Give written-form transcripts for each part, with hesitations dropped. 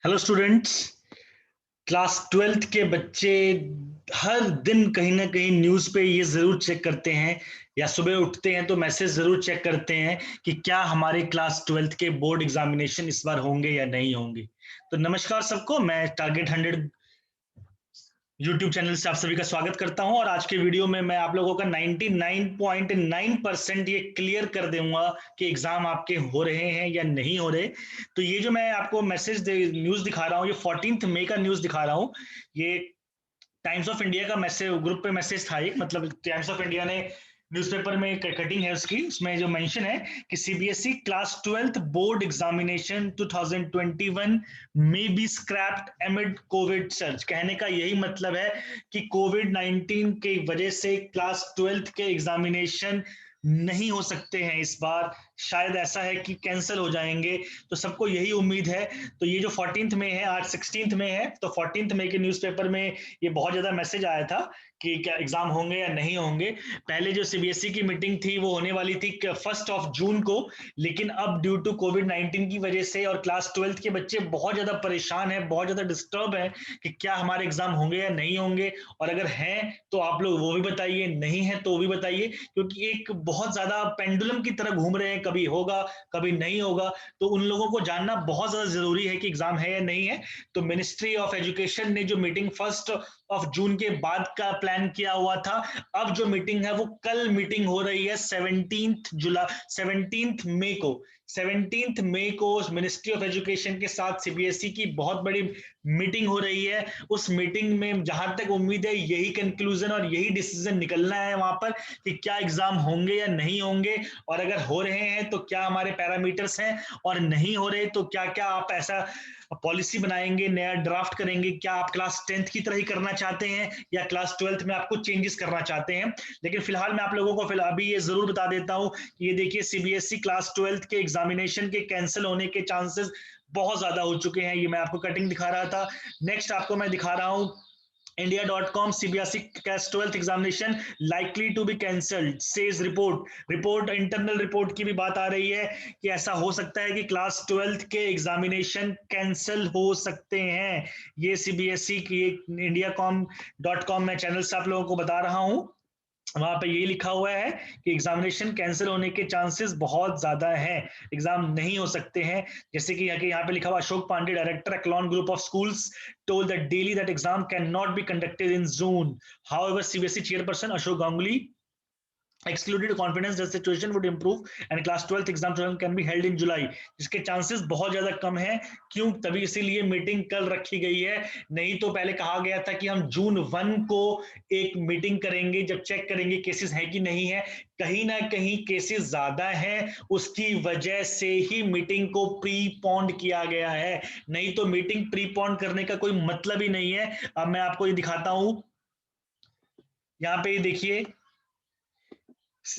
Hello students. Class twelfth के बच्चे हर दिन कहीं ना कहीं न्यूज़ पे ये ज़रूर चेक करते हैं या सुबह उठते हैं तो मैसेज ज़रूर चेक करते हैं कि क्या हमारे क्लास ट्वेल्थ के बोर्ड एग्जामिनेशन इस बार होंगे या नहीं होंगे। तो नमस्कार सबको, मैं टारगेट 100 यूट्यूब चैनल से आप सभी का स्वागत करता हूं और आज के वीडियो में मैं आप लोगों का 99.9% ये क्लियर कर दूंगा कि एग्जाम आपके हो रहे हैं या नहीं हो रहे। तो ये जो मैं आपको न्यूज़ दिखा रहा हूं, ये 14 मई का न्यूज़ दिखा रहा हूं। ये टाइम्स ऑफ इंडिया का मैसेज ग्रुप पे मैसेज था, एक मतलब टाइम्स ऑफ इंडिया ने न्यूज़पेपर में कटिंग है उसकी, उसमें जो मेंशन है कि CBSE class twelfth board examination 2021 में be scrapped amid Covid surge. कहने का यही मतलब है कि कोविड 19 की वजह से क्लास ट्वेल्थ के एग्जामिनेशन नहीं हो सकते हैं इस बार, शायद ऐसा है कि कैंसिल हो जाएंगे। तो सबको यही उम्मीद है। तो ये जो 14th में है, आज 16th में है, तो 14th में के न्यूज़पेपर में ये बहुत ज़्यादा मैसेज आया था कि क्या एग्जाम होंगे या नहीं होंगे। पहले जो सीबीएसई की मीटिंग थी वो होने वाली थी 1 जून को, लेकिन अब ड्यू टू कोविड 19 की वजह से और क्लास ट्वेल्थ के बच्चे बहुत ज़्यादा परेशान हैं, बहुत ज़्यादा डिस्टर्ब है कि क्या हमारे एग्जाम होंगे या नहीं होंगे। और अगर हैं तो आप लोग वो भी बताइए, नहीं है तो वो भी बताइए, क्योंकि एक बहुत ज़्यादा पेंडुलम की तरह घूम रहे हैं, कभी होगा कभी नहीं होगा। तो उन लोगों को जानना बहुत ज़्यादा ज़रूरी है कि एग्जाम है या नहीं है। तो मिनिस्ट्री ऑफ एजुकेशन ने जो मीटिंग 1 जून के बाद का प्लान किया हुआ था, अब जो मीटिंग है वो कल मीटिंग हो रही है 17 मई को। 17 मई को मिनिस्ट्री ऑफ एजुकेशन के साथ सीबीएसई की बहुत बड़ी मीटिंग हो रही है। उस मीटिंग में जहां तक उम्मीद है यही कंक्लूजन और यही डिसीजन निकलना है वहां पर कि क्या एग्जाम होंगे या नहीं होंगे, और अगर हो रहे हैं तो क्या हमारे पैरामीटर्स हैं, और नहीं हो रहे तो क्या क्या आप ऐसा पॉलिसी बनाएंगे, नया ड्राफ्ट करेंगे। क्या आप क्लास 10th की तरह ही करना चाहते हैं या क्लास 12th में आप कुछ चेंजेस करना चाहते हैं। लेकिन फिलहाल मैं आप लोगों को फिलहाल अभी ये जरूर बता देता हूं कि ये देखिए, सीबीएसई क्लास 12th के एग्जामिनेशन के कैंसिल होने के चांसेस बहुत ज्यादा हो चुके हैं। ये मैं आपको कटिंग दिखा रहा था। नेक्स्ट आपको मैं दिखा रहा हूं India.com, CBSE class 12th examination likely to be cancelled says report internal report की भी बात आ रही है कि ऐसा हो सकता है कि क्लास 12th के एग्जामिनेशन कैंसिल हो सकते हैं। ये सीबीएसई की India.com मैं चैनल से आप लोगों को बता रहा हूं, वहां पे ये लिखा हुआ है कि एग्जामिनेशन कैंसिल होने के चांसेस बहुत ज्यादा हैं, एग्जाम नहीं हो सकते हैं। जैसे कि यहाँ पे लिखा हुआ, अशोक पांडे डायरेक्टर एक्लॉन group of schools told that daily that exam cannot be conducted in June. However, CBSE chairperson Ashok Ganguly excluded confidence that situation would improve and class 12th exam can be held in July, जिसके chances बहुत ज्यादा कम है। क्यों? तभी इसीलिए meeting कल रखी गई है। नहीं तो पहले कहा गया था कि हम जून 1 को एक मीटिंग करेंगे, जब चेक करेंगे केसेस है कि नहीं है। कहीं ना कहीं केसेस ज्यादा हैं, उसकी वजह से ही मीटिंग को प्रीपोन्ड किया गया है। नहीं तो मीटिंग प्रीपोन्ड करने का कोई मतलब ही नहीं है। अब मैं आपको ये दिखाता हूं, यहाँ पे ये देखिए,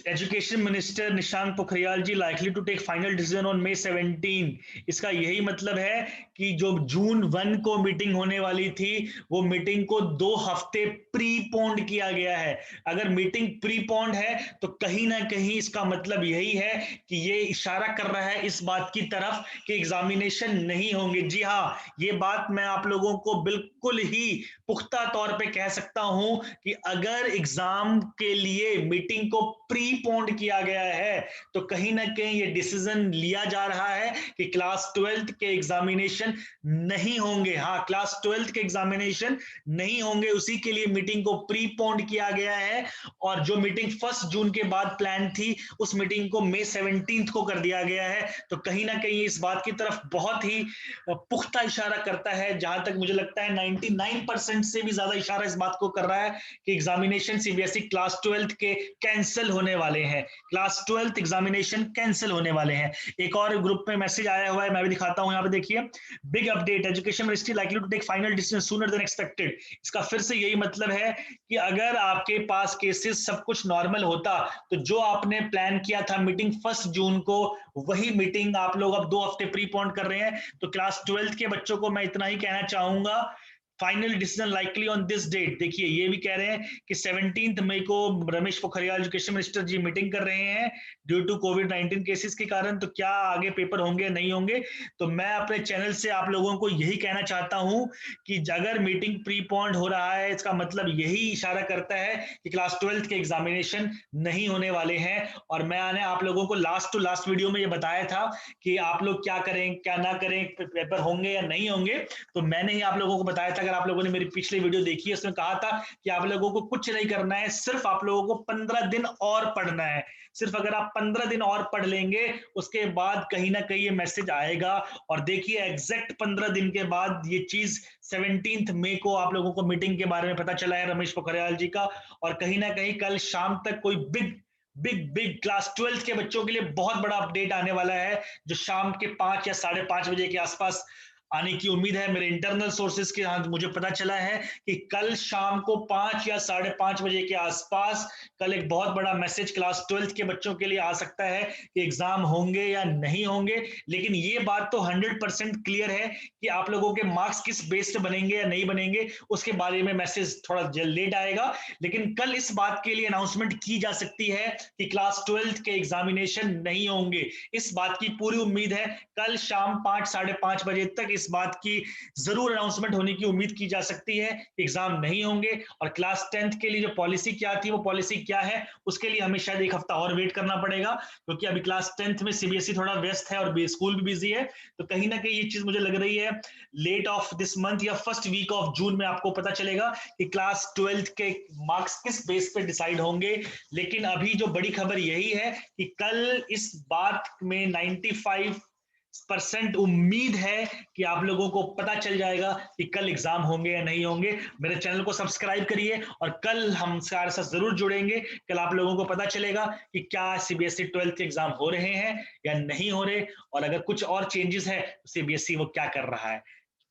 education minister Nishank Pokhriyal ji likely to take final decision on May 17। इसका यही मतलब है कि जो जून 1 को मीटिंग होने वाली थी वो मीटिंग को 2 हफ्ते प्रीपोन्ड किया गया है। अगर मीटिंग प्रीपोन्ड है तो कहीं ना कहीं इसका मतलब यही है कि ये इशारा कर रहा है इस बात की तरफ कि एग्जामिनेशन नहीं होंगे। जी हाँ, ये बात मैं आप लोगों को बिल्कुल ही पुख्ता तौर पे कह सकता हूं कि अगर एग्जाम के लिए मीटिंग को प्रीपोन्ड किया गया है तो कहीं ना कहीं ये डिसीजन लिया जा रहा है कि क्लास 12th के एग्जामिनेशन नहीं होंगे। हाँ, क्लास 12th के एग्जामिनेशन नहीं होंगे, उसी के लिए मीटिंग को प्रीपोन्ड किया गया है। और जो मीटिंग 1 जून के बाद प्लान थी उस मीटिंग को मई 17 को कर दिया गया है। तो कहीं ना कहीं इस बात की तरफ बहुत ही पुख्ता इशारा करता है, जहां तक मुझे लगता है 99% से भी ज्यादा इशारा इस बात को कर रहा है कि एग्जामिनेशन सीबीएसई क्लास 12th के कैंसिल होने वाले हैं, क्लास 12th एग्जामिनेशन कैंसिल होने वाले हैं। एक और ग्रुप में मैसेज आया हुआ है, मैं भी दिखाता हूं, यहाँ पे देखिए, big update, education ministry likely to take final decision sooner than expected. इसका फिर से यही मतलब है कि अगर आपके पास केसेस सब कुछ नॉर्मल होता तो जो आपने प्लान किया था मीटिंग 1 जून को, वही मीटिंग आप लोग अब 2 हफ्ते प्रीपोन्ड कर रहे हैं। तो क्लास 12th के बच्चों को मैं इतना ही कहना चाहूंगा final decision likely on this date. देखिए ये भी कह रहे हैं कि 17 मई को रमेश पोखरियाल एजुकेशन मिनिस्टर जी मीटिंग कर रहे हैं ड्यू टू कोविड-19 केसेस के कारण। तो क्या आगे पेपर होंगे नहीं होंगे? तो मैं अपने चैनल से आप लोगों को यही कहना चाहता हूं कि अगर मीटिंग प्रीपोन्ड हो रहा है, इसका मतलब यही इशारा करता है कि क्लास 12th के एग्जामिनेशन नहीं होने वाले हैं। और मैंने आप लोगों को लास्ट टू लास्ट वीडियो में ये बताया था कि आप लोग क्या करें क्या ना करें, पेपर होंगे या नहीं होंगे। तो मैंने ही आप लोगों को बताया था, अगर आप लोगों ने मेरी पिछली वीडियो देखी है उसमें कहा था कि आप लोगों को कुछ नहीं करना है, सिर्फ आप लोगों को 15 दिन और पढ़ना है। सिर्फ अगर आप 15 दिन और पढ़ लेंगे उसके बाद कहीं ना कहीं ये मैसेज आएगा। और देखिए एग्जैक्ट 15 दिन के बाद ये चीज 17 मई को आप लोगों को मीटिंग के बारे में पता चला है रमेश पोखरियाल जी का। और कहीं ना कहीं कल शाम तक कोई big big big class 12th के बच्चों के लिए बहुत बड़ा अपडेट आने वाला है, जो शाम के 5 या 5:30 बजे के आसपास आने की उम्मीद है। मेरे इंटरनल सोर्सेज के हाथ मुझे पता चला है कि कल शाम को 5 या 5:30 बजे के आसपास कल एक बहुत बड़ा मैसेज क्लास 12th के बच्चों के लिए आ सकता है कि एग्जाम होंगे या नहीं होंगे। लेकिन ये बात तो 100% क्लियर है कि आप लोगों के मार्क्स किस बेस पे बनेंगे या नहीं बनेंगे उसके बारे में मैसेज थोड़ा लेट आएगा। लेकिन कल इस बात के लिए अनाउंसमेंट की जा सकती है कि क्लास 12th के एग्जामिनेशन नहीं होंगे। इस बात की पूरी उम्मीद है। कल शाम 5 5:30 बजे तक इस बात की जरूर अनाउंसमेंट होने की उम्मीद की जा सकती है। एग्जाम नहीं होंगे। और क्लास 10th के लिए जो पॉलिसी क्या थी वो पॉलिसी क्या है उसके लिए हमें शायद एक हफ्ता और वेट करना पड़ेगा, क्योंकि अभी क्लास 10th में सीबीएसई थोड़ा व्यस्त है और स्कूल भी बिजी है। तो कहीं ना कहीं ये चीज मुझे लग रही है लेट ऑफ दिस मंथ या फर्स्ट वीक ऑफ जून में आपको पता चलेगा कि क्लास 12th के मार्क्स किस बेस पे डिसाइड होंगे। लेकिन अभी जो बड़ी खबर यही है कि कल इस बात में 95% उम्मीद है कि आप लोगों को पता चल जाएगा कि कल एग्जाम होंगे या नहीं होंगे। मेरे चैनल को सब्सक्राइब करिए और कल हम सारे साथ जरूर जुड़ेंगे। कल आप लोगों को पता चलेगा कि क्या सीबीएसई 12th के एग्जाम हो रहे हैं या नहीं हो रहे, और अगर कुछ और चेंजेस है तो सीबीएसई वो क्या कर रहा है।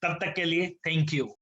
तब तक के लिए थैंक यू।